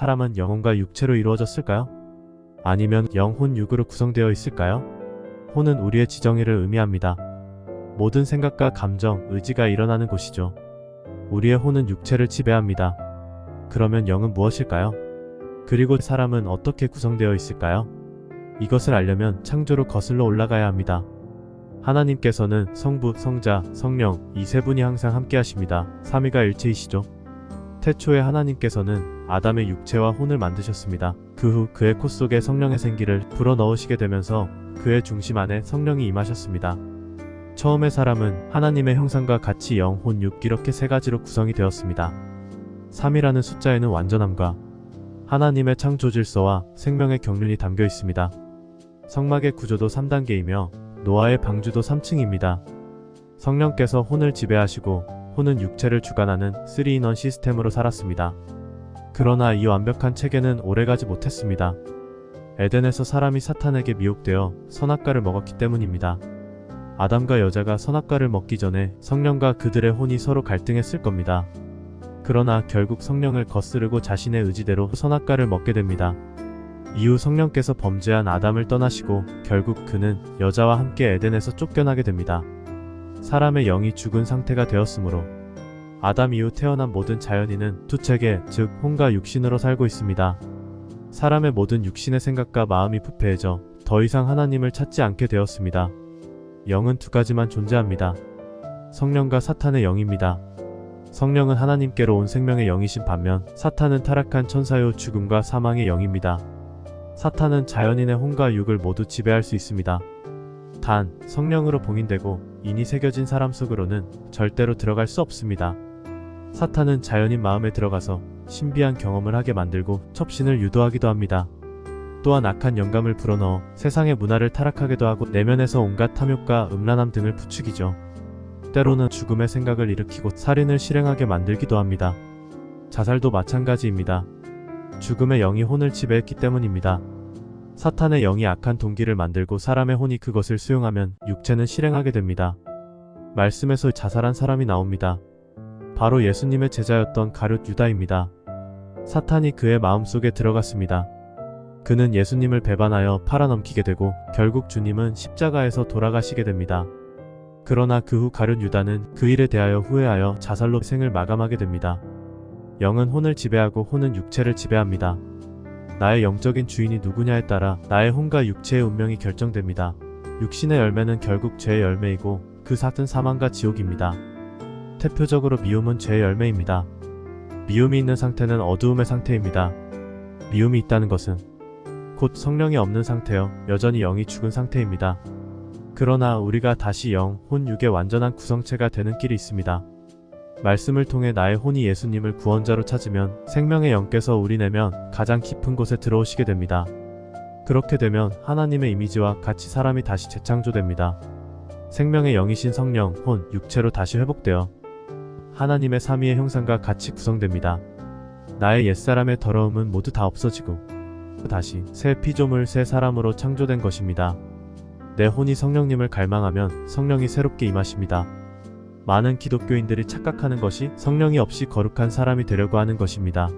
사람은 영혼과 육체로 이루어졌을까요? 아니면 영혼 육으로 구성되어 있을까요? 혼은 우리의 지정의를 의미합니다. 모든 생각과 감정, 의지가 일어나는 곳이죠. 우리의 혼은 육체를 지배합니다. 그러면 영은 무엇일까요? 그리고 사람은 어떻게 구성되어 있을까요? 이것을 알려면 창조로 거슬러 올라가야 합니다. 하나님께서는 성부, 성자, 성령 이 세 분이 항상 함께 하십니다. 삼위가 일체이시죠. 태초에 하나님께서는 아담의 육체와 혼을 만드셨습니다. 그 후 그의 코 속에 성령의 생기를 불어넣으시게 되면서 그의 중심 안에 성령이 임하셨습니다. 처음에 사람은 하나님의 형상과 같이 영, 혼, 육 이렇게 세 가지로 구성이 되었습니다. 3이라는 숫자에는 완전함과 하나님의 창조 질서와 생명의 경륜이 담겨 있습니다. 성막의 구조도 3단계이며 노아의 방주도 3층입니다. 성령께서 혼을 지배하시고 혼은 육체를 주관하는 3인원 시스템으로 살았습니다. 그러나 이 완벽한 체계는 오래가지 못했습니다. 에덴에서 사람이 사탄에게 미혹되어 선악과를 먹었기 때문입니다. 아담과 여자가 선악과를 먹기 전에 성령과 그들의 혼이 서로 갈등했을 겁니다. 그러나 결국 성령을 거스르고 자신의 의지대로 선악과를 먹게 됩니다. 이후 성령께서 범죄한 아담을 떠나시고 결국 그는 여자와 함께 에덴에서 쫓겨나게 됩니다. 사람의 영이 죽은 상태가 되었으므로 아담 이후 태어난 모든 자연인은 투체계, 즉 혼과 육신으로 살고 있습니다. 사람의 모든 육신의 생각과 마음이 부패해져 더 이상 하나님을 찾지 않게 되었습니다. 영은 두 가지만 존재합니다. 성령과 사탄의 영입니다. 성령은 하나님께로 온 생명의 영이신 반면 사탄은 타락한 천사요 죽음과 사망의 영입니다. 사탄은 자연인의 혼과 육을 모두 지배할 수 있습니다. 단, 성령으로 봉인되고 인이 새겨진 사람 속으로는 절대로 들어갈 수 없습니다. 사탄은 자연인 마음에 들어가서 신비한 경험을 하게 만들고 첩신을 유도하기도 합니다. 또한 악한 영감을 불어넣어 세상의 문화를 타락하게도 하고 내면에서 온갖 탐욕과 음란함 등을 부추기죠. 때로는 죽음의 생각을 일으키고 살인을 실행하게 만들기도 합니다. 자살도 마찬가지입니다. 죽음의 영이 혼을 지배했기 때문입니다. 사탄의 영이 악한 동기를 만들고 사람의 혼이 그것을 수용하면 육체는 실행하게 됩니다. 말씀에서 자살한 사람이 나옵니다. 바로 예수님의 제자였던 가룟 유다입니다. 사탄이 그의 마음속에 들어갔습니다. 그는 예수님을 배반하여 팔아넘기게 되고 결국 주님은 십자가에서 돌아가시게 됩니다. 그러나 그 후 가룟 유다는 그 일에 대하여 후회하여 자살로 생을 마감하게 됩니다. 영은 혼을 지배하고 혼은 육체를 지배합니다. 나의 영적인 주인이 누구냐에 따라 나의 혼과 육체의 운명이 결정됩니다. 육신의 열매는 결국 죄의 열매이고 그 삭은 사망과 지옥입니다. 대표적으로 미움은 죄의 열매입니다. 미움이 있는 상태는 어두움의 상태입니다. 미움이 있다는 것은 곧 성령이 없는 상태여 여전히 영이 죽은 상태입니다. 그러나 우리가 다시 영, 혼, 육의 완전한 구성체가 되는 길이 있습니다. 말씀을 통해 나의 혼이 예수님을 구원자로 찾으면 생명의 영께서 우리 내면 가장 깊은 곳에 들어오시게 됩니다. 그렇게 되면 하나님의 이미지와 같이 사람이 다시 재창조됩니다. 생명의 영이신 성령, 혼, 육체로 다시 회복되어 하나님의 삼위의 형상과 같이 구성됩니다. 나의 옛사람의 더러움은 모두 다 없어지고 다시 새 피조물, 새 사람으로 창조된 것입니다. 내 혼이 성령님을 갈망하면 성령이 새롭게 임하십니다. 많은 기독교인들이 착각하는 것이 성령이 없이 거룩한 사람이 되려고 하는 것입니다.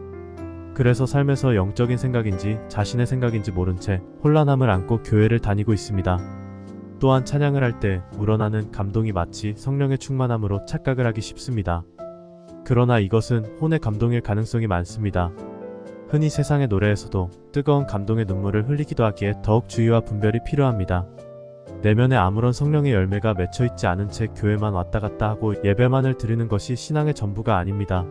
그래서 삶에서 영적인 생각인지 자신의 생각인지 모른 채 혼란함을 안고 교회를 다니고 있습니다. 또한 찬양을 할 때 우러나는 감동이 마치 성령의 충만함으로 착각을 하기 쉽습니다. 그러나 이것은 혼의 감동일 가능성이 많습니다. 흔히 세상의 노래에서도 뜨거운 감동의 눈물을 흘리기도 하기에 더욱 주의와 분별이 필요합니다. 내면에 아무런 성령의 열매가 맺혀있지 않은 채 교회만 왔다 갔다 하고 예배만을 드리는 것이 신앙의 전부가 아닙니다.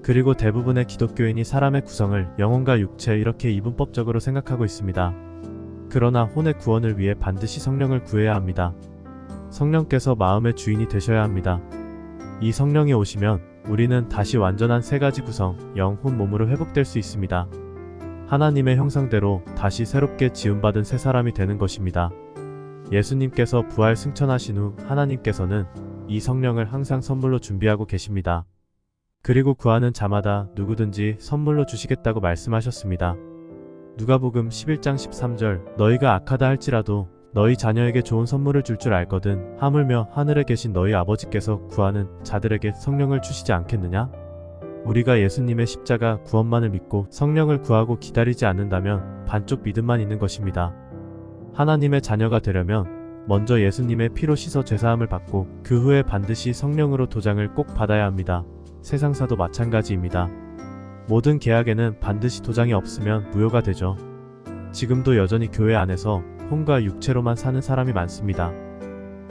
그리고 대부분의 기독교인이 사람의 구성을 영혼과 육체 이렇게 이분법적으로 생각하고 있습니다. 그러나 혼의 구원을 위해 반드시 성령을 구해야 합니다. 성령께서 마음의 주인이 되셔야 합니다. 이 성령이 오시면 우리는 다시 완전한 세 가지 구성, 영, 혼, 몸으로 회복될 수 있습니다. 하나님의 형상대로 다시 새롭게 지음받은 새 사람이 되는 것입니다. 예수님께서 부활 승천하신 후 하나님께서는 이 성령을 항상 선물로 준비하고 계십니다. 그리고 구하는 자마다 누구든지 선물로 주시겠다고 말씀하셨습니다. 누가복음 11장 13절 너희가 악하다 할지라도 너희 자녀에게 좋은 선물을 줄 줄 알거든 하물며 하늘에 계신 너희 아버지께서 구하는 자들에게 성령을 주시지 않겠느냐? 우리가 예수님의 십자가 구원만을 믿고 성령을 구하고 기다리지 않는다면 반쪽 믿음만 있는 것입니다. 하나님의 자녀가 되려면 먼저 예수님의 피로 씻어 죄사함을 받고 그 후에 반드시 성령으로 도장을 꼭 받아야 합니다. 세상사도 마찬가지입니다. 모든 계약에는 반드시 도장이 없으면 무효가 되죠. 지금도 여전히 교회 안에서 혼과 육체로만 사는 사람이 많습니다.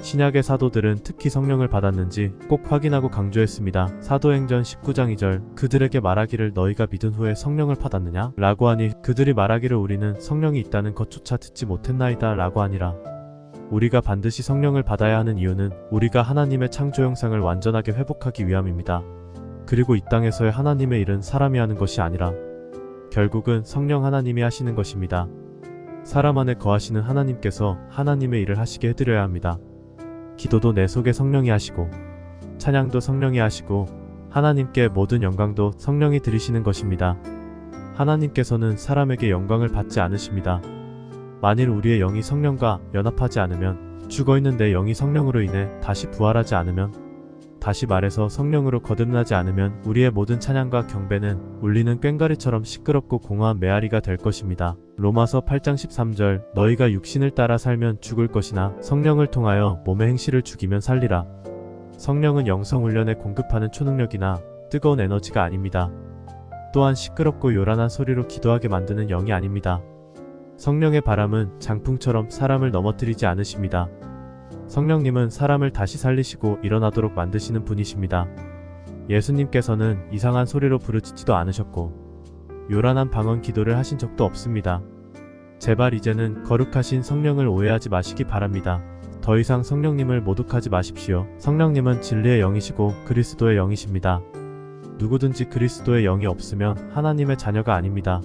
신약의 사도들은 특히 성령을 받았는지 꼭 확인하고 강조했습니다. 사도행전 19장 2절 그들에게 말하기를 너희가 믿은 후에 성령을 받았느냐? 라고 하니 그들이 말하기를 우리는 성령이 있다는 것조차 듣지 못했나이다 라고 하니라. 우리가 반드시 성령을 받아야 하는 이유는 우리가 하나님의 창조 형상을 완전하게 회복하기 위함입니다. 그리고 이 땅에서의 하나님의 일은 사람이 하는 것이 아니라 결국은 성령 하나님이 하시는 것입니다. 사람 안에 거하시는 하나님께서 하나님의 일을 하시게 해드려야 합니다. 기도도 내 속에 성령이 하시고 찬양도 성령이 하시고 하나님께 모든 영광도 성령이 드리시는 것입니다. 하나님께서는 사람에게 영광을 받지 않으십니다. 만일 우리의 영이 성령과 연합하지 않으면 죽어있는 내 영이 성령으로 인해 다시 부활하지 않으면 다시 말해서 성령으로 거듭나지 않으면 우리의 모든 찬양과 경배는 울리는 꽹과리처럼 시끄럽고 공허한 메아리가 될 것입니다. 로마서 8장 13절 너희가 육신을 따라 살면 죽을 것이나 성령을 통하여 몸의 행실을 죽이면 살리라. 성령은 영성 훈련에 공급하는 초능력이나 뜨거운 에너지가 아닙니다. 또한 시끄럽고 요란한 소리로 기도하게 만드는 영이 아닙니다. 성령의 바람은 장풍처럼 사람을 넘어뜨리지 않으십니다. 성령님은 사람을 다시 살리시고 일어나도록 만드시는 분이십니다. 예수님께서는 이상한 소리로 부르짖지도 않으셨고 요란한 방언 기도를 하신 적도 없습니다. 제발 이제는 거룩하신 성령을 오해하지 마시기 바랍니다. 더 이상 성령님을 모독하지 마십시오. 성령님은 진리의 영이시고 그리스도의 영이십니다. 누구든지 그리스도의 영이 없으면 하나님의 자녀가 아닙니다.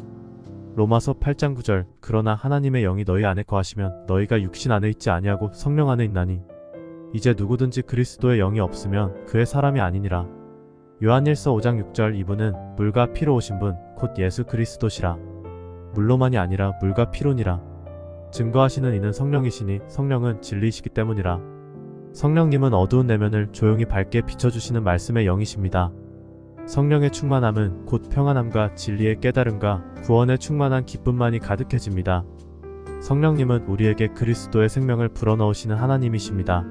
로마서 8장 9절 그러나 하나님의 영이 너희 안에 거하시면 너희가 육신 안에 있지 아니하고 성령 안에 있나니 이제 누구든지 그리스도의 영이 없으면 그의 사람이 아니니라. 요한일서 5장 6절 이분은 물과 피로 오신 분 곧 예수 그리스도시라. 물로만이 아니라 물과 피로니라. 증거하시는 이는 성령이시니 성령은 진리이시기 때문이라. 성령님은 어두운 내면을 조용히 밝게 비춰주시는 말씀의 영이십니다. 성령의 충만함은 곧 평안함과 진리의 깨달음과 구원의 충만한 기쁨만이 가득해집니다. 성령님은 우리에게 그리스도의 생명을 불어넣으시는 하나님이십니다.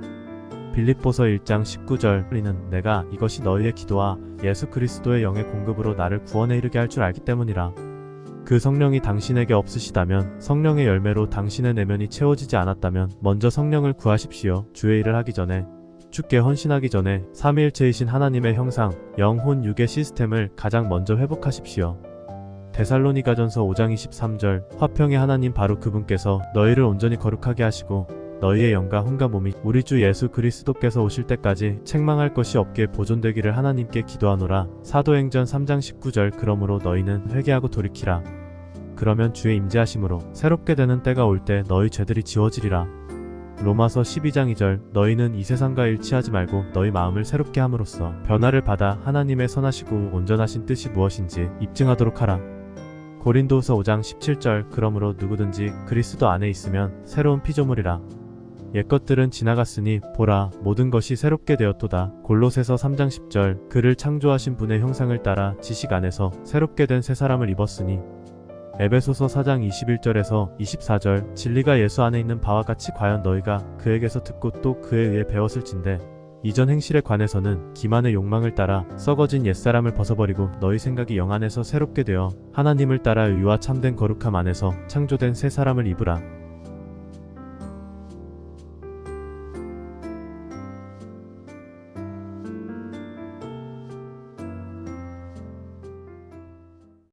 빌립보서 1장 19절 이는 내가 이것이 너희의 기도와 예수 그리스도의 영의 공급으로 나를 구원에 이르게 할 줄 알기 때문이라. 그 성령이 당신에게 없으시다면 성령의 열매로 당신의 내면이 채워지지 않았다면 먼저 성령을 구하십시오. 주의 일을 하기 전에 주께 헌신하기 전에 삼위일체이신 하나님의 형상, 영, 혼, 육의 시스템을 가장 먼저 회복하십시오. 데살로니가전서 5장 23절 화평의 하나님 바로 그분께서 너희를 온전히 거룩하게 하시고 너희의 영과 혼과 몸이 우리 주 예수 그리스도께서 오실 때까지 책망할 것이 없게 보존되기를 하나님께 기도하노라. 사도행전 3장 19절 그러므로 너희는 회개하고 돌이키라. 그러면 주의 임재하심으로 새롭게 되는 때가 올 때 너희 죄들이 지워지리라. 로마서 12장 2절 너희는 이 세상과 일치하지 말고 너희 마음을 새롭게 함으로써 변화를 받아 하나님의 선하시고 온전하신 뜻이 무엇인지 입증하도록 하라. 고린도후서 5장 17절 그러므로 누구든지 그리스도 안에 있으면 새로운 피조물이라. 옛것들은 지나갔으니 보라 모든 것이 새롭게 되었도다. 골로새서 3장 10절 그를 창조하신 분의 형상을 따라 지식 안에서 새롭게 된 새 사람을 입었으니. 에베소서 4장 21절에서 24절 진리가 예수 안에 있는 바와 같이 과연 너희가 그에게서 듣고 또 그에 의해 배웠을진대 이전 행실에 관해서는 기만의 욕망을 따라 썩어진 옛사람을 벗어버리고 너희 생각이 영 안에서 새롭게 되어 하나님을 따라 의와 참된 거룩함 안에서 창조된 새 사람을 입으라.